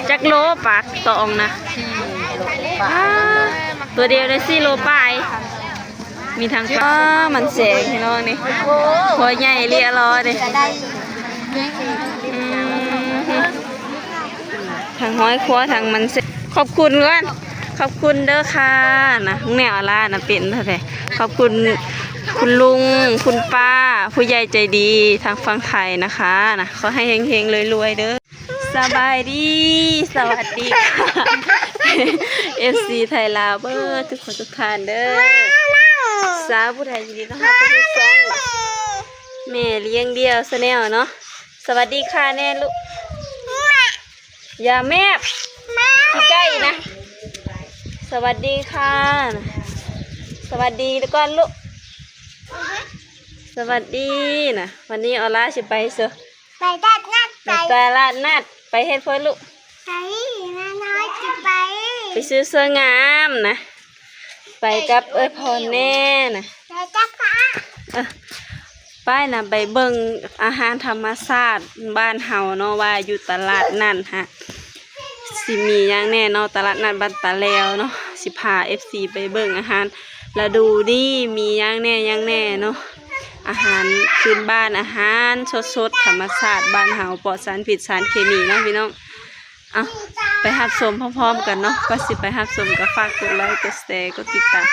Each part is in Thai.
จักโลปากตองนะตัวเดียวได้4 โลปลายมีทางมันแสงพี่น้องนี่พอใหญ่เรียรอเลยทางห้อยครัวทางมันแสงขอบคุณก่อนขอบคุณเด้อค่ะนะแนวอะไรนะเป็นเท่าไหร่ขอบคุณคุณลุงคุณป้าผู้ใหญ่ใจดีทางฝั่งไทยนะคะนะขอให้เฮงๆรวยๆเด้อสบายดีสวัสดีค่ะ FC ไทยลาวเบอร์ทุกคนทุกท่านเด้อสาวผู้ไทยยินดีต้อนรับทุกท่านแม่เลี้ยงเดียวซะแนวเนาะสวัสดีค่ะแน่ลูกอย่าแม่ใกล้นะสวัสดีค่ะสวัสดีแล้วก็ลูกสวัสดีนะวันนี้ออล่าจะไปเซอไปตลาดนัดตลาดนัดไปเฮ็ดเพื่อลูกไปน้อยจะไปซื้อเสื้องามนะไปกับเอ้ยพรแน่นะไปจักรป้ายนะไปเบิ่งอาหารธรรมชาติบ้านเฮาเนาะว่าอยู่ตลาดนั่นฮะสิมีอย่างแน่เนาะตลาดนัดบ้านตาแล้วเนาะสิพา FC ไปเบิ่งอาหารแล้วดูนี่มีอย่างแน่เนาะอาหารพื้นบ้านอาหารสดๆธรรมชาติบ้านเฮาปลอดสารพิษสารเคมีเนาะพี่น้องเอาไปรับชมพร้อมๆกันเนาะก็สิไปรับชมก็ฝากกดไลค์กดแชร์กดติดตาม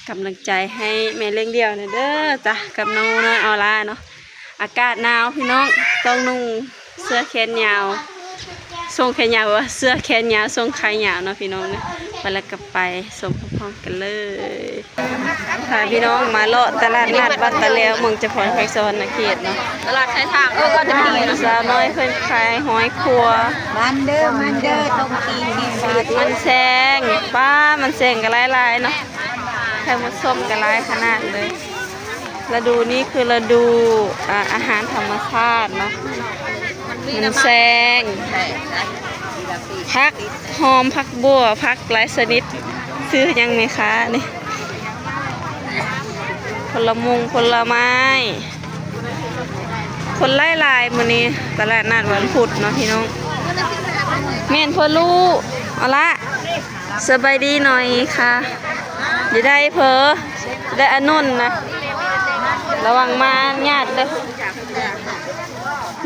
กำลังใจให้แม่เลี้ยงเดี่ยวเด้อจ้ะกับน้องน้อยออล่าเนาะอากาศหนาวพี่น้องต้องนุ่งเสื้อแขนยาวทรงแขนยาวว่าเสื้อแขนยาวทรงขายาวเนาะพี่น้องเนี่ยไปแล้วก็ไปชมพร้อมๆกันเลยพาพี่น้องมาเลาะตลาดนัดบ้านตาแล้วเมืองเฉพาะไผ่สวรรณเขตเนาะตลาดชายทางก็จะมีสาวน้อยเพิ่นขายหอยครัวมันเด้อตรงตีมันแซงป้ามันแซงกันหลายๆเนาะไข่มดส้มกันหลายขนาดเลยฤดูนี้คือฤดูอาหารธรรมชาติเนาะมันแซงพักหอมพักบัวพักหลายชนิดซื้อยังไหมคะนี่ผลไม้คนไล่ลายมื้อนี้ตลาดนัดวันพุธเนาะพี่น้องแม่นพ่อลูกเอาละสบายดีหน่อยค่ะอย่าได้เผลอได้อนุนนะระวังมาญาติเลย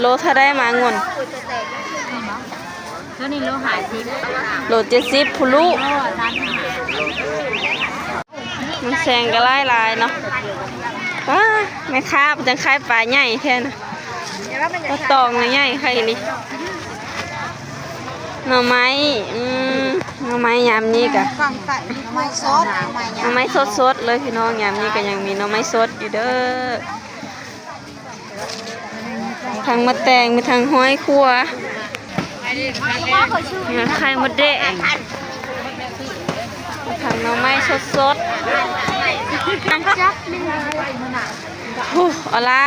โลถ้าได้มางนโล70ผู้ลูกมันแซงก็ไล่ลายเนาะว้าแม่ค้าจังขายปลาใหญ่แท้นะก็ตองใหญ่ใครนี่หน่อไม้ยามนี้กะหน่อไม้สดเลยพี่น้องยามนี้ก็ยังมีหน่อไม้สดอยู่เด้อทางมะแตงมีทางห้อยครัวไข่มดแดงทางหน่อไม้สดเอาล่ะ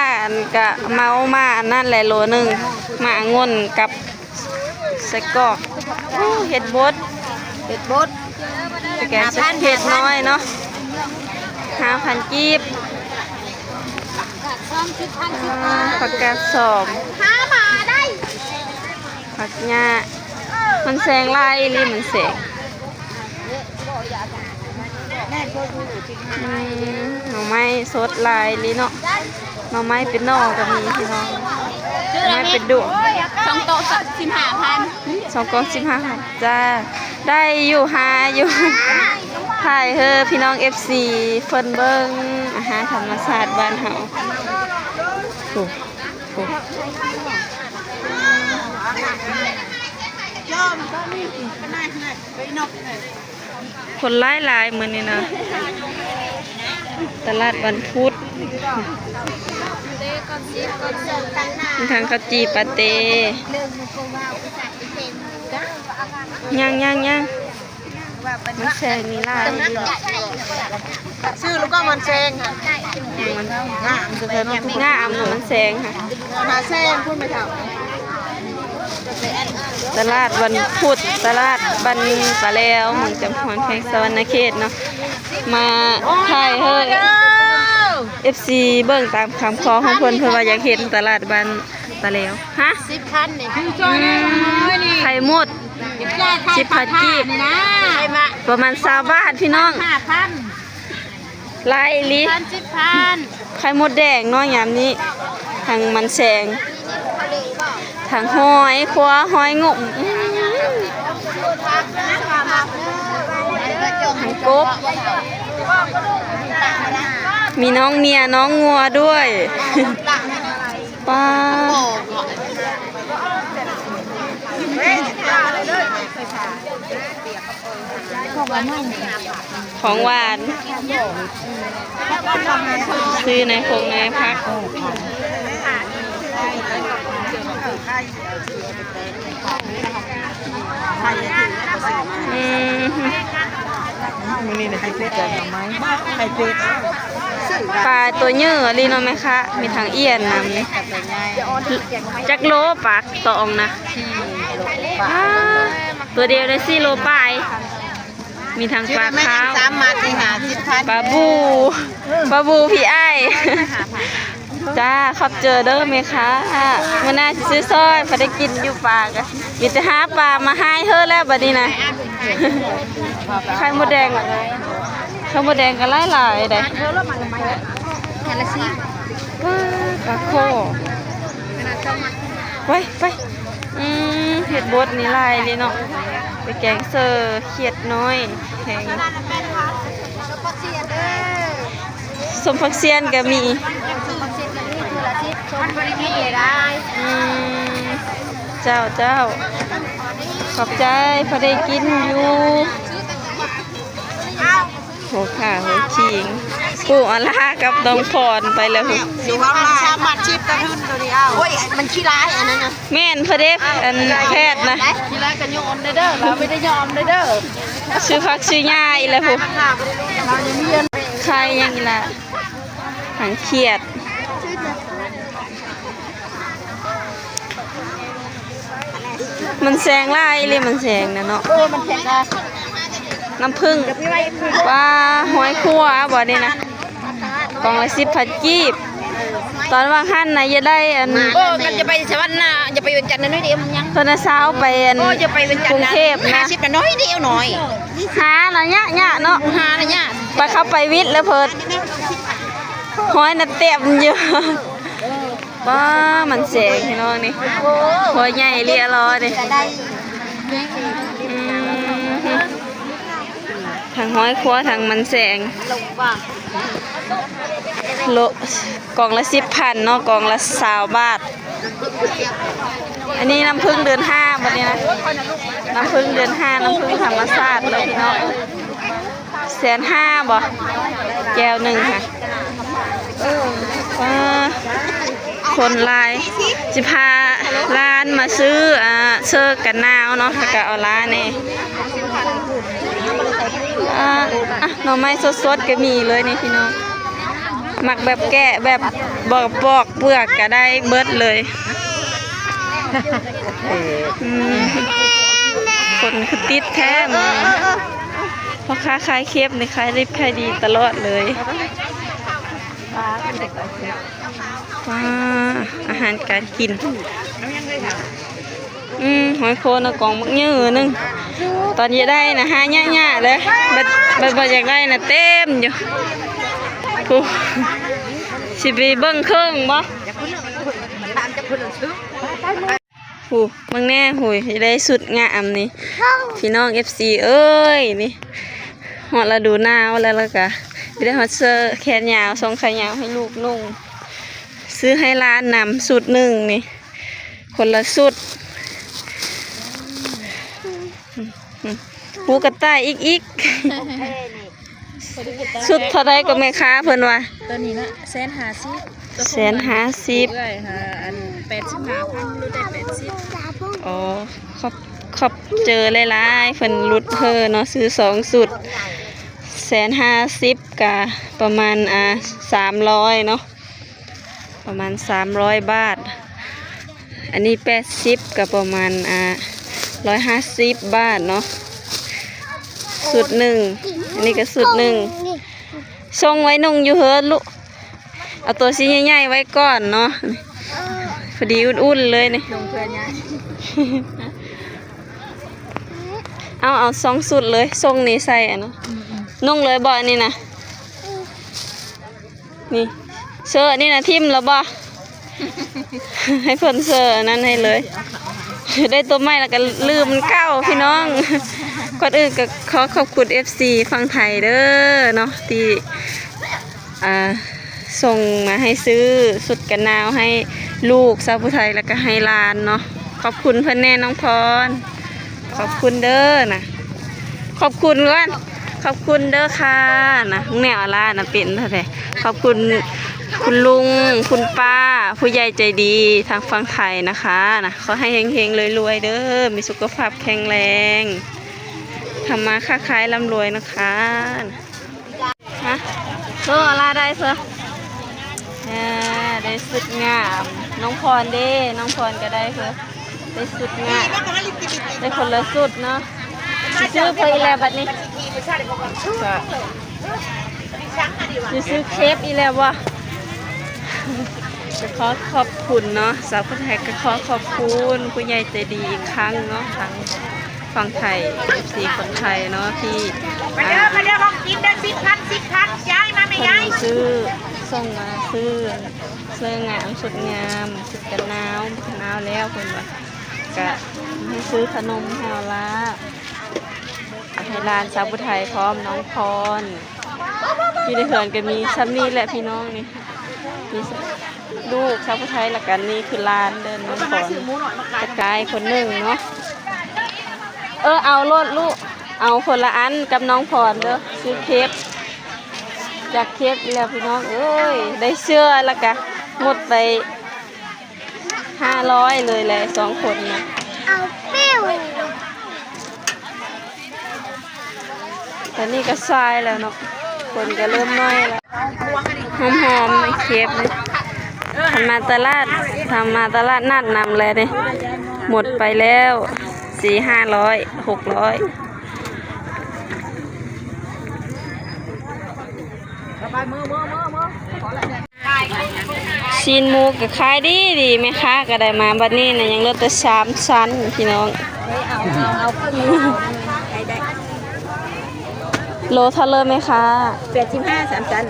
กะเมามาอันนั่นแหละโลนึงมางนกับใส่กรอกเห็ดบดแกงเห็ดน้อยเนาะ5,000 กีบผักกาดสมผักหญ้ามันแสงลายรีมันแสงหน่อไม้สดลายลีเนาะหน่อไม้เป็นนอกก็มีพี่น้องหน่อไม้เป็นดุ2 โต๊ะ 15,000 2 โต๊ะ 15,000จ้าได้อยู่ถ่ายเฮอพี่น้อง FC เพิ่นเบิ่งอาหารธรรมชาติบ้านเฮาคนหลายมื้อนี้นะตลาดวันพุธมีทางข้าวจีปาเต้ย่างมันแซงนี่ลายชื่อลูกก็มันแซงค่ะงามมันแซงค่ะมาแซงพูดไม่ถูกตลาดวันพุธตลาดบ้านตาแล้วเมืองจำพรแพงสวรรณเขตเนาะมาถ่ายเฮ้ย FC เบิ่งตามคำขอของเพิ่นว่าอยากเห็นตลาดบ้านตาแล้วฮะ10 คันนี่ไข่ หมด10 ผัดกีบประมาณ20 บาทพี่น้องลายอีหลีไข่มดแดงเนาะยามนี้ทางมันแสงทางหอยครัวหอยงมทางกบมีน้องเมียน้องงัวด้วยป้าของหวานซื้อในพงในพักปลาตัวเยอะลีน้องไหมคะมีทางเอี้ยนนำจักโลปากตองนะตัวเดียวได้4 โลปลายมีทางปลาขาวปลาบูพี่ไอ้จ้าขอบเจอเด้อไหมคะมื่อหน้าซื้อซอยพอได้กินอยู่ปากมีแต่หาปลามาให้เธอแล้วบัดนี้นะไข่มดแดงก็หลายๆได้ปลาโคไปเห็ดบดนี่ลายเลยเนาะไปแกงเซอร์เขียดน้อยแข็งสมพักเซียนก็มีเจ้าขอบใจพอได้กินอยู่โหค่ะโหชิงปู่อลากับดองพรไปแล้วดูว่ามันชามัดชิปตะทึนตัวนี้โอ้ยมันขี้ร้ายอันนั้นนะแม่นพอได้อันแพทย์นะขี้ร้ายกันยอมเด้อเราไม่ได้ยอมเด้อชื่อพักชื่อย่าอีแล้วผู้ใครยังอีละหางเขียดมันแสงลายเลยมันแสงนะเนาะมันแสงได้น้ำผึ้งปลาหอยคั่วบ่นี่นะกล่องละ10 ผัดกีบตอนวางหั่นนะอย่าได้อันกันจะไปสวรรค์นะจะไปเวียงจันทร์น้อยเดียวมันยังตอนเช้าไปอันจะไปเวียงจันทร์กรุงเทพนะ50น้อยเดียวหน่อยหาเนาะเนี่ยเนาะหาเนี่ยไปเข้าไปวิทย์แล้วเพิ่นหอยน่ะเต็มเยอะบ้ามันแสงพี่น้องนี่หอยใหญ่เรียรอดิทางห้อยครัวทางมันแสงโลกล่องละ10,000เนาะกล่องละ20 บาทอันนี้น้ำผึ้งเดือน5บัดนี้นะน้ำผึ้งเดือน5น้ำผึ้งธรรมชาติเลยพี่น้อง150,000บ่แก้วหนึ่งค่ะคนลายจิพาร้านมาซื้อเสื้อกันหนาวเนาะแล้วก็เอาร้านนี่หน่อไม้สดๆก็มีเลยนี่พี่น้องหมักแบบแกะแบบปอกเปลือกก็ได้เบิดเลยคนคือติดแท้เพราะค้าขายเคฟในขายรีบขายดีตลอดเลยอาหารการกินหอยโคนกล่องมักยืดนึงตอนนี้ได้นะหาหยาๆเลยบัดอยากได้นะเต็มอยู่กูสิไปเบิ่งเครื่องบ่หูมึงแน่หูยได้สุดงามนี่พี่น้อง FC เอ้ยนี่หอดฤดูหนาวแล้วก็ได้ฮอตเซอร์แขนยาวทรงขายาวให้ลูกนุ่งซื้อให้ร้านนำสุดหนึ่งนี่คนละสุดหูกระต่ายอีกสุดเท่าไรก็แม่ค้าเพิ่นว่าตัวนี้นะ150,000 150,000รู้ได้80อ๋อขอบเจอหลายๆเพิ่นรุดเพิ่นเนาะซื้อ2 สุด150,000กับประมาณ300เนาะประมาณ300 บาทอันนี้80กับประมาณ150 บาทเนาะสุดหนึ่งอันนี้ก็สุดหนึ่งทรงไว้นุ่งอยู่เฮิร์ลูกเอาตัวชิ้นใหญ่ๆไว้ก่อนเนาะพอดีอุ่นๆเลยนี่ เอา2สุดเลยทรงนี้ใส่อ่ะเนาะนุ่งเลยบ่อันนี้นะนี่เสื้อนี่นะทิ่มแล้วบ่ ให้เพิ่นเสื้ออันนั้นให้เลย ได้ตัวใหม่แล้วก็ลืมมันเก้าพี่น้อง ก่อนอื่นก็ขอบคุณ FC ฝั่งไทยเด้อเนาะที่ส่งมาให้ซื้อสุดกันหนาวให้ลูกสาวผู้ไทยแล้วก็ให้หลานเนาะขอบคุณเพิ่นแน่น้องพรขอบคุณเด้อนะขอบคุณก่อนขอบคุณเด้อค่ะนะแนวอะไรนะเป็นเท่าไหร่ขอบคุณคุณลุงคุณป้าผู้ใหญ่ใจดีทางฝั่งไทยนะคะนะขอให้เฮงๆรวยๆเด้อมีสุขภาพแข็งแรงทำมาค้าขายร่ำรวยนะคะฮะโซอะไรได้เซอได้สุดงามน้องพรเด้น้องพรก็ได้เพื่อได้สุดงามได้คนละสุดเนาะซื้อเพลแล้วบัดนี้ซื้อเคปอีแล้ววะจะขอบคุณเนาะสาวผู้ไทยก็ขอบคุณผู้ใหญ่ใจดีอีกครั้งเนาะทั้งฝั่งไทยFCคนไทยเนาะที่มาเด้อของกินเด้อ10,000ย้ายมาไม่ย้ายซื้อส่งมาซื้อเสื้องามสุดงามสุดกันหนาวแล้วคนว่าก็ให้ซื้อขนมแถวละให้ร้านสาวผู้ไทยพร้อมน้องพรที่ในเหือนก็มีซ้ำนี่แหละพี่น้องนี่มีลูกสาวผู้ไทยละกันนี่คือร้านเดินน้องพรกระจายคนหนึ่งเนาะเอารถลูกเอาคนละอันกับน้องพรเด้อซื้อเคปจากเคปแล้วพี่น้องเอ้ยได้เสื้อแล้วกันหมดไป500เลยแหละ2คนนะเอาปิ้วแต่นี่ก็ทรายแล้วเนาะคนก็เริ่มน้อยแล้วหอมๆเคปเลยทำมาตลาดนัดนำเลยเนี่ยหมดไปแล้ว400-500-600ชีนหมูก็ขายดีแม่ค้าก็ได้มาบัดนี้นะยังเหลือแต่3ชั้นพี่น้องโลเท่าเลยไหมคะ85 3ชั้น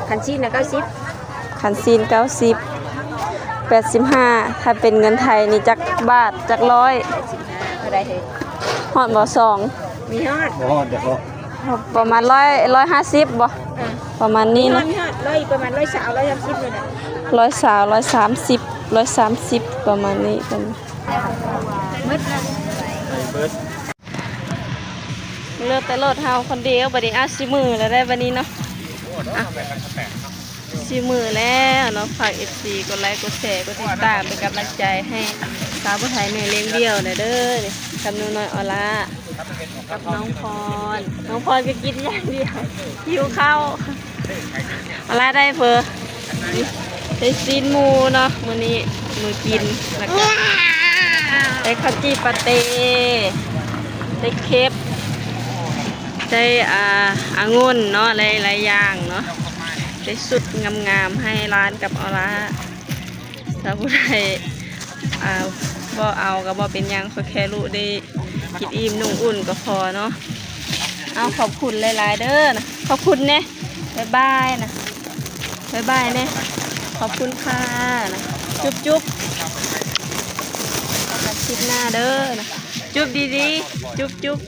คันชีนน่ะ90คันซีน90 85ถ้าเป็นเงินไทยนี่จักบาทจักร้อยเท่าใดเฮ้ยฮอดบ่2มีฮอดเดี๋ยวประมาณ150บ่ประมาณนี้เนาะมีฮอด100ประมาณ120 130เลยนะ130ประมาณนี้กันเลือกแต่รถเฮาคนเดียวบัดนี้สิมือแล้วได้บัดนี้เนาะสิมือแล้วเนาะฝาก FC กดไลค์กดแชร์กดติดตามเป็นกำลังใจให้สาวผู้ไทยแม่เลี้ยงเดี่ยวเด้อคำนูน้อยออล่ากับน้องพรก็กินอย่างเดียวหิวข้าวอล่าได้เฟอได้ซีนหมูเนาะมื้อนี้มื้อกินแล้วก็ได้ข้าวจี่ปาเต้ได้เคปได้องุ่นเนาะหลายอย่างเนาะได้สุดงามๆให้ร้านกับออล่าสาวผู้ไทยบ่เอาก็บ่เป็นยังแค่รู้ได้กินอิ่มนุ่งอุ่นก็พอเนาะเอาขอบคุณหลายๆเด้อนะขอบคุณเนี่ยบ๊ายบายนะบ๊ายบายเนี่ยขอบคุณค่ะนะจุ๊บขอบคุณคลิปหน้าเด้อนะจุ๊บดีๆจุ๊บ